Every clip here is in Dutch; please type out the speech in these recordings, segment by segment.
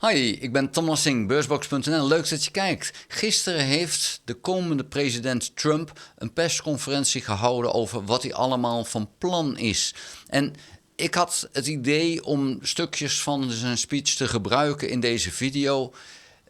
Hi, ik ben Tom Lassing, beursbox.nl. Leuk dat je kijkt. Gisteren heeft de komende president Trump een persconferentie gehouden over wat hij allemaal van plan is. En ik had het idee om stukjes van zijn speech te gebruiken in deze video.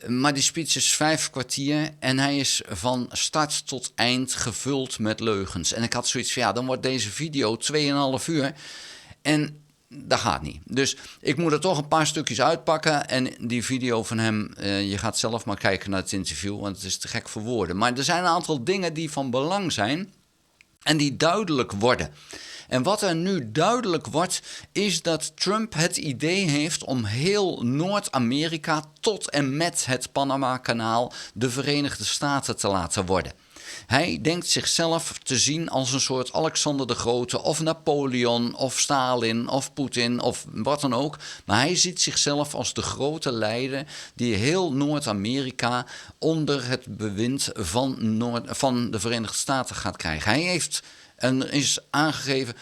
Maar die speech is 5 kwartier en hij is van start tot eind gevuld met leugens. En ik had zoiets van, ja, dan wordt deze video 2,5 uur. En dat gaat niet. Dus ik moet er toch een paar stukjes uitpakken. En die video van hem, je gaat zelf maar kijken naar het interview, want het is te gek voor woorden. Maar er zijn een aantal dingen die van belang zijn en die duidelijk worden. En wat er nu duidelijk wordt, is dat Trump het idee heeft om heel Noord-Amerika tot en met het Panama-kanaal de Verenigde Staten te laten worden. Hij denkt zichzelf te zien als een soort Alexander de Grote of Napoleon of Stalin of Poetin of wat dan ook. Maar hij ziet zichzelf als de grote leider die heel Noord-Amerika onder het bewind van de Verenigde Staten gaat krijgen. Hij heeft is aangegeven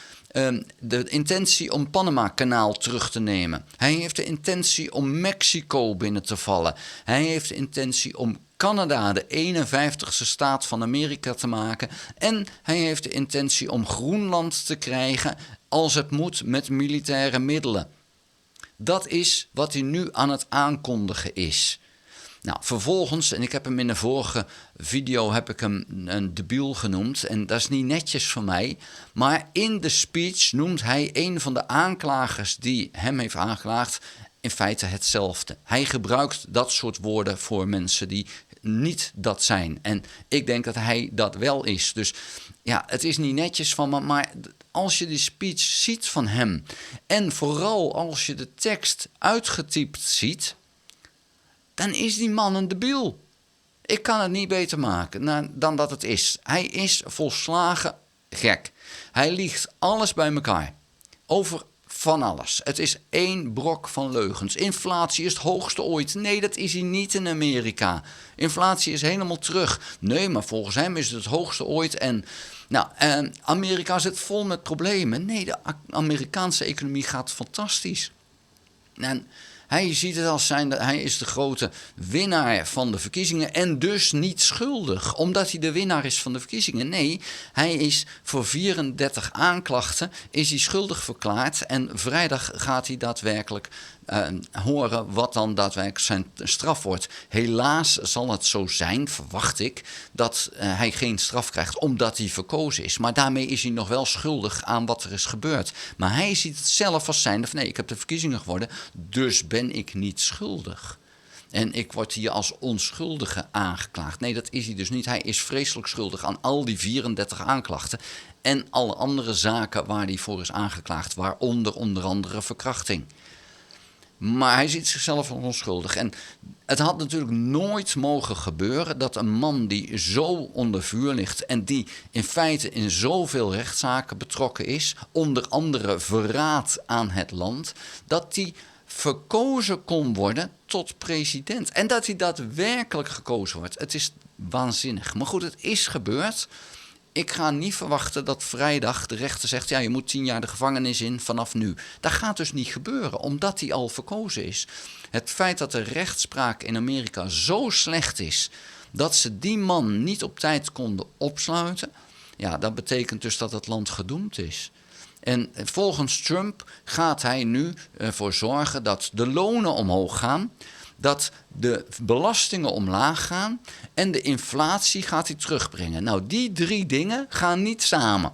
de intentie om Panama-kanaal terug te nemen. Hij heeft de intentie om Mexico binnen te vallen. Hij heeft de intentie om Canada de 51ste staat van Amerika te maken. En hij heeft de intentie om Groenland te krijgen als het moet met militaire middelen. Dat is wat hij nu aan het aankondigen is. Nou, vervolgens, en ik heb hem in de vorige video een debiel genoemd, en dat is niet netjes van mij, maar in de speech noemt hij een van de aanklagers die hem heeft aangeklaagd in feite hetzelfde. Hij gebruikt dat soort woorden voor mensen die niet dat zijn. En ik denk dat hij dat wel is. Dus ja, het is niet netjes van me, maar als je die speech ziet van hem en vooral als je de tekst uitgetypt ziet, dan is die man een debiel. Ik kan het niet beter maken dan dat het is. Hij is volslagen gek. Hij liegt alles bij elkaar. Over van alles. Het is één brok van leugens. Inflatie is het hoogste ooit. Nee, dat is hij niet in Amerika. Inflatie is helemaal terug. Nee, maar volgens hem is het hoogste ooit. En Amerika zit vol met problemen. Nee, de Amerikaanse economie gaat fantastisch. En hij ziet het als hij is de grote winnaar van de verkiezingen en dus niet schuldig, omdat hij de winnaar is van de verkiezingen. Nee, hij is voor 34 aanklachten is hij schuldig verklaard en vrijdag gaat hij daadwerkelijk horen wat dan daadwerkelijk zijn straf wordt. Helaas zal het zo zijn, verwacht ik, dat hij geen straf krijgt omdat hij verkozen is. Maar daarmee is hij nog wel schuldig aan wat er is gebeurd. Maar hij ziet het zelf als zijnde van nee, ik heb de verkiezingen gewonnen, dus ben ik niet schuldig. En ik word hier als onschuldige aangeklaagd. Nee, dat is hij dus niet. Hij is vreselijk schuldig aan al die 34 aanklachten en alle andere zaken waar hij voor is aangeklaagd, waaronder onder andere verkrachting. Maar hij ziet zichzelf als onschuldig. En het had natuurlijk nooit mogen gebeuren dat een man die zo onder vuur ligt en die in feite in zoveel rechtszaken betrokken is, onder andere verraad aan het land, dat die verkozen kon worden tot president. En dat hij daadwerkelijk gekozen wordt. Het is waanzinnig. Maar goed, het is gebeurd. Ik ga niet verwachten dat vrijdag de rechter zegt, ja, je moet 10 jaar de gevangenis in vanaf nu. Dat gaat dus niet gebeuren, omdat hij al verkozen is. Het feit dat de rechtspraak in Amerika zo slecht is, dat ze die man niet op tijd konden opsluiten, ja, dat betekent dus dat het land gedoemd is. En volgens Trump gaat hij nu ervoor zorgen dat de lonen omhoog gaan, dat de belastingen omlaag gaan en de inflatie gaat hij terugbrengen. Nou, die 3 dingen gaan niet samen.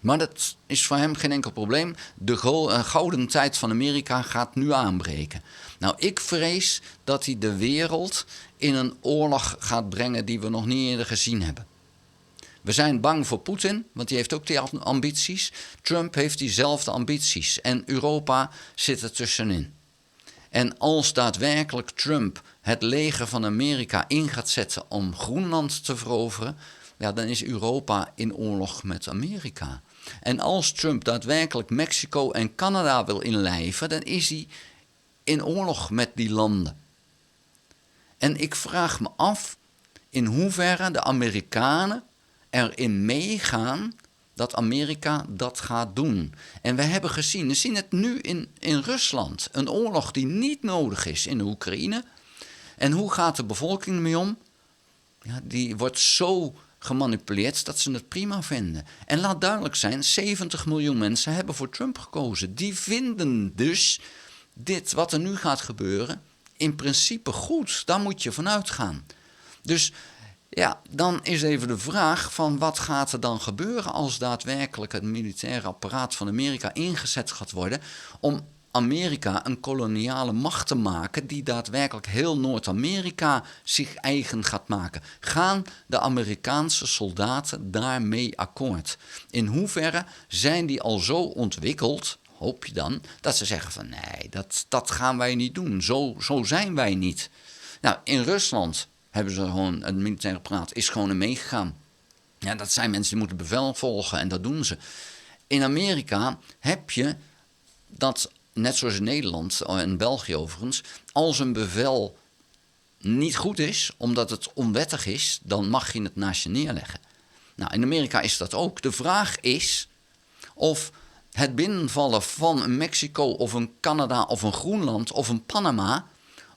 Maar dat is voor hem geen enkel probleem. De gouden tijd van Amerika gaat nu aanbreken. Nou, ik vrees dat hij de wereld in een oorlog gaat brengen die we nog niet eerder gezien hebben. We zijn bang voor Poetin, want die heeft ook die ambities. Trump heeft diezelfde ambities en Europa zit er tussenin. En als daadwerkelijk Trump het leger van Amerika in gaat zetten om Groenland te veroveren, ja, dan is Europa in oorlog met Amerika. En als Trump daadwerkelijk Mexico en Canada wil inlijven, dan is hij in oorlog met die landen. En ik vraag me af in hoeverre de Amerikanen erin meegaan dat Amerika dat gaat doen. En we zien het nu in Rusland. Een oorlog die niet nodig is in de Oekraïne. En hoe gaat de bevolking ermee om? Ja, die wordt zo gemanipuleerd dat ze het prima vinden. En laat duidelijk zijn, 70 miljoen mensen hebben voor Trump gekozen. Die vinden dus dit wat er nu gaat gebeuren in principe goed. Daar moet je vanuit gaan. Dus ja, dan is even de vraag van wat gaat er dan gebeuren als daadwerkelijk het militaire apparaat van Amerika ingezet gaat worden om Amerika een koloniale macht te maken die daadwerkelijk heel Noord-Amerika zich eigen gaat maken. Gaan de Amerikaanse soldaten daarmee akkoord? In hoeverre zijn die al zo ontwikkeld, hoop je dan, dat ze zeggen van nee, dat gaan wij niet doen. Zo zijn wij niet. Nou, in Rusland hebben ze gewoon, het militaire apparaat is gewoon er meegegaan. Ja, dat zijn mensen die moeten bevel volgen en dat doen ze. In Amerika heb je dat, net zoals in Nederland en België overigens, als een bevel niet goed is, omdat het onwettig is, dan mag je het naast je neerleggen. Nou, in Amerika is dat ook. De vraag is of het binnenvallen van een Mexico of een Canada of een Groenland of een Panama,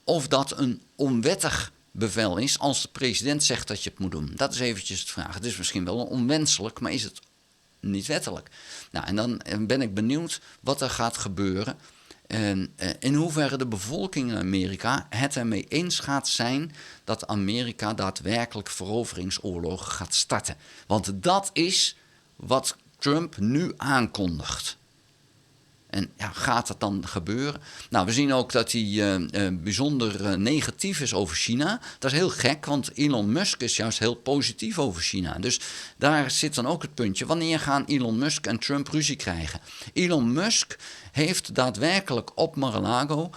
of dat een onwettig bevel is als de president zegt dat je het moet doen. Dat is eventjes de vraag. Het is misschien wel onwenselijk, maar is het niet wettelijk? Nou, en dan ben ik benieuwd wat er gaat gebeuren. In hoeverre de bevolking in Amerika het ermee eens gaat zijn dat Amerika daadwerkelijk veroveringsoorlogen gaat starten. Want dat is wat Trump nu aankondigt. En ja, gaat dat dan gebeuren? Nou, we zien ook dat hij bijzonder negatief is over China. Dat is heel gek, want Elon Musk is juist heel positief over China. Dus daar zit dan ook het puntje. Wanneer gaan Elon Musk en Trump ruzie krijgen? Elon Musk heeft daadwerkelijk op Mar-a-Lago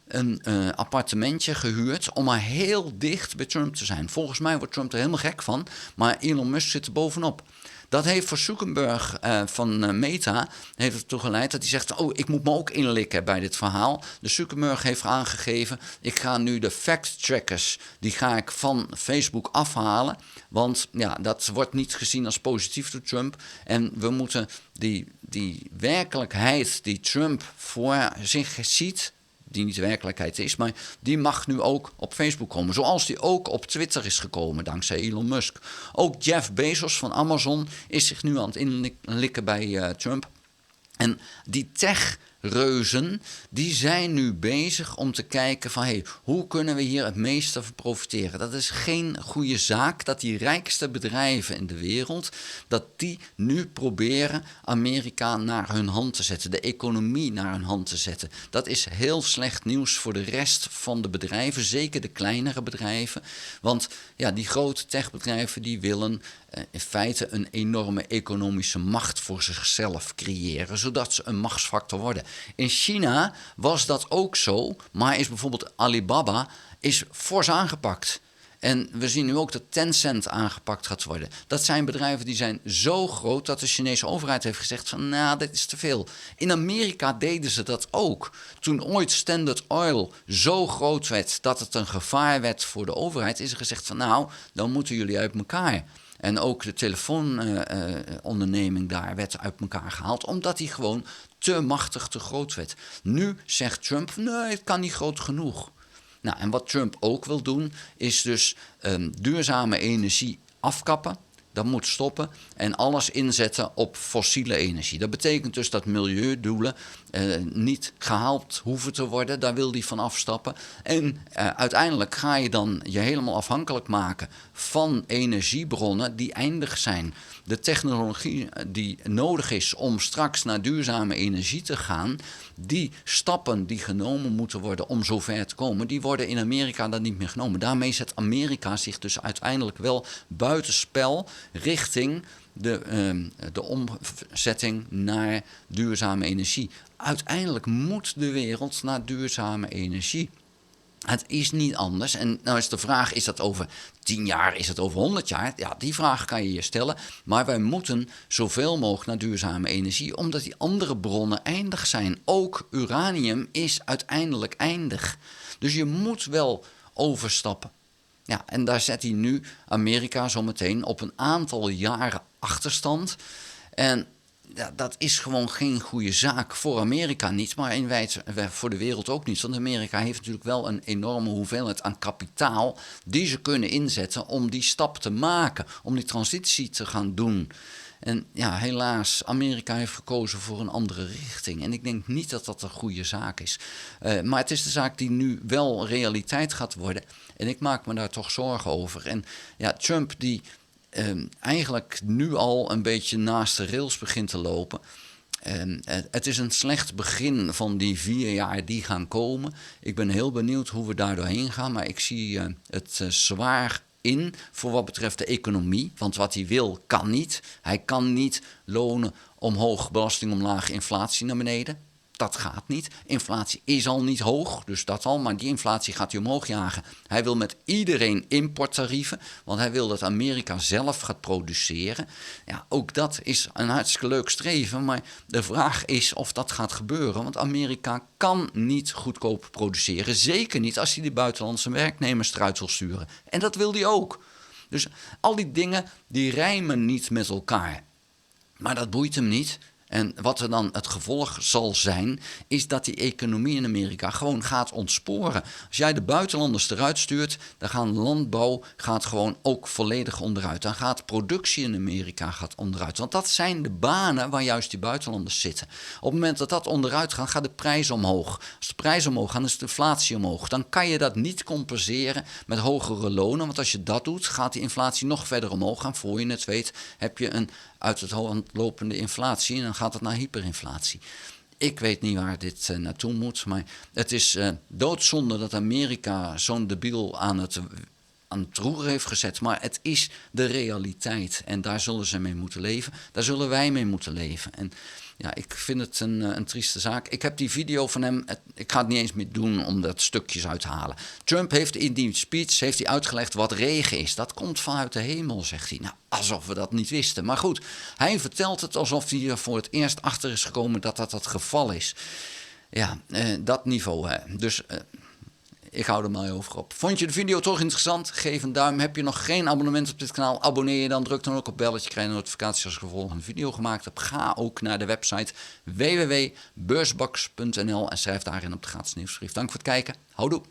een appartementje gehuurd om maar heel dicht bij Trump te zijn. Volgens mij wordt Trump er helemaal gek van, maar Elon Musk zit er bovenop. Dat heeft voor Zuckerberg van Meta heeft ertoe geleid dat hij zegt, oh, ik moet me ook inlikken bij dit verhaal. De Zuckerberg heeft aangegeven, ik ga nu de fact-checkers, die ga ik van Facebook afhalen. Want ja, dat wordt niet gezien als positief door Trump. En we moeten die werkelijkheid die Trump voor zich ziet, die niet de werkelijkheid is, maar die mag nu ook op Facebook komen. Zoals die ook op Twitter is gekomen, dankzij Elon Musk. Ook Jeff Bezos van Amazon is zich nu aan het inlikken bij Trump. En die techreuzen, die zijn nu bezig om te kijken van, hey, hoe kunnen we hier het meeste van profiteren? Dat is geen goede zaak dat die rijkste bedrijven in de wereld, dat die nu proberen Amerika naar hun hand te zetten, de economie naar hun hand te zetten. Dat is heel slecht nieuws voor de rest van de bedrijven, zeker de kleinere bedrijven. Want ja, die grote techbedrijven die willen in feite een enorme economische macht voor zichzelf creëren, zodat ze een machtsfactor worden. In China was dat ook zo, maar is bijvoorbeeld Alibaba fors aangepakt. En we zien nu ook dat Tencent aangepakt gaat worden. Dat zijn bedrijven die zijn zo groot dat de Chinese overheid heeft gezegd van, nou, dit is te veel. In Amerika deden ze dat ook. Toen ooit Standard Oil zo groot werd dat het een gevaar werd voor de overheid, is er gezegd van, nou, dan moeten jullie uit elkaar. En ook de telefoononderneming daar werd uit elkaar gehaald, omdat die gewoon te machtig, te groot werd. Nu zegt Trump, nee, het kan niet groot genoeg. Nou, en wat Trump ook wil doen, is dus duurzame energie afkappen. Dat moet stoppen en alles inzetten op fossiele energie. Dat betekent dus dat milieudoelen niet gehaald hoeven te worden. Daar wil hij van afstappen. En uiteindelijk ga je dan je helemaal afhankelijk maken van energiebronnen die eindig zijn. De technologie die nodig is om straks naar duurzame energie te gaan, die stappen die genomen moeten worden om zover te komen, die worden in Amerika dan niet meer genomen. Daarmee zet Amerika zich dus uiteindelijk wel buitenspel richting de omzetting naar duurzame energie. Uiteindelijk moet de wereld naar duurzame energie. Het is niet anders. En nou is de vraag, is dat over 10 jaar, is het over 100 jaar? Ja, die vraag kan je je stellen. Maar wij moeten zoveel mogelijk naar duurzame energie, omdat die andere bronnen eindig zijn. Ook uranium is uiteindelijk eindig. Dus je moet wel overstappen. Ja, en daar zet hij nu Amerika zometeen op een aantal jaren achterstand. En ja, dat is gewoon geen goede zaak voor Amerika niet, maar in voor de wereld ook niet. Want Amerika heeft natuurlijk wel een enorme hoeveelheid aan kapitaal die ze kunnen inzetten om die stap te maken, om die transitie te gaan doen. En ja, helaas, Amerika heeft gekozen voor een andere richting. En ik denk niet dat dat een goede zaak is. Maar het is de zaak die nu wel realiteit gaat worden. En ik maak me daar toch zorgen over. En ja, Trump die eigenlijk nu al een beetje naast de rails begint te lopen. Het is een slecht begin van die 4 jaar die gaan komen. Ik ben heel benieuwd hoe we daar doorheen gaan. Maar ik zie het zwaar in voor wat betreft de economie. Want wat hij wil, kan niet. Hij kan niet lonen omhoog, belasting omlaag, inflatie naar beneden. Dat gaat niet. Inflatie is al niet hoog, dus dat al. Maar die inflatie gaat hij omhoog jagen. Hij wil met iedereen importtarieven, want hij wil dat Amerika zelf gaat produceren. Ja, ook dat is een hartstikke leuk streven, maar de vraag is of dat gaat gebeuren. Want Amerika kan niet goedkoop produceren. Zeker niet als hij de buitenlandse werknemers eruit wil sturen. En dat wil hij ook. Dus al die dingen die rijmen niet met elkaar. Maar dat boeit hem niet. En wat er dan het gevolg zal zijn, is dat die economie in Amerika gewoon gaat ontsporen. Als jij de buitenlanders eruit stuurt, dan gaat landbouw gewoon ook volledig onderuit. Dan gaat productie in Amerika onderuit. Want dat zijn de banen waar juist die buitenlanders zitten. Op het moment dat dat onderuit gaat, gaat de prijs omhoog. Als de prijs omhoog gaat, is de inflatie omhoog. Dan kan je dat niet compenseren met hogere lonen. Want als je dat doet, gaat die inflatie nog verder omhoog gaan. Voor je het weet, heb je een uit het hand lopende inflatie en dan gaat het naar hyperinflatie. Ik weet niet waar dit naartoe moet, maar het is doodzonde dat Amerika zo'n debiel aan het roer heeft gezet. Maar het is de realiteit en daar zullen ze mee moeten leven. Daar zullen wij mee moeten leven. En ja, ik vind het een trieste zaak. Ik heb die video van hem, ik ga het niet eens meer doen om dat stukjes uit te halen. Trump heeft in die speech uitgelegd wat regen is. Dat komt vanuit de hemel, zegt hij. Nou, alsof we dat niet wisten. Maar goed, hij vertelt het alsof hij er voor het eerst achter is gekomen dat dat het geval is. Ja, dat niveau. Hè. Dus ik hou er maar over op. Vond je de video toch interessant? Geef een duim. Heb je nog geen abonnement op dit kanaal? Abonneer je dan. Druk dan ook op belletje. Krijg je notificaties als ik een volgende video gemaakt heb. Ga ook naar de website www.beursbox.nl en schrijf daarin op de gratis nieuwsbrief. Dank voor het kijken. Houdoe.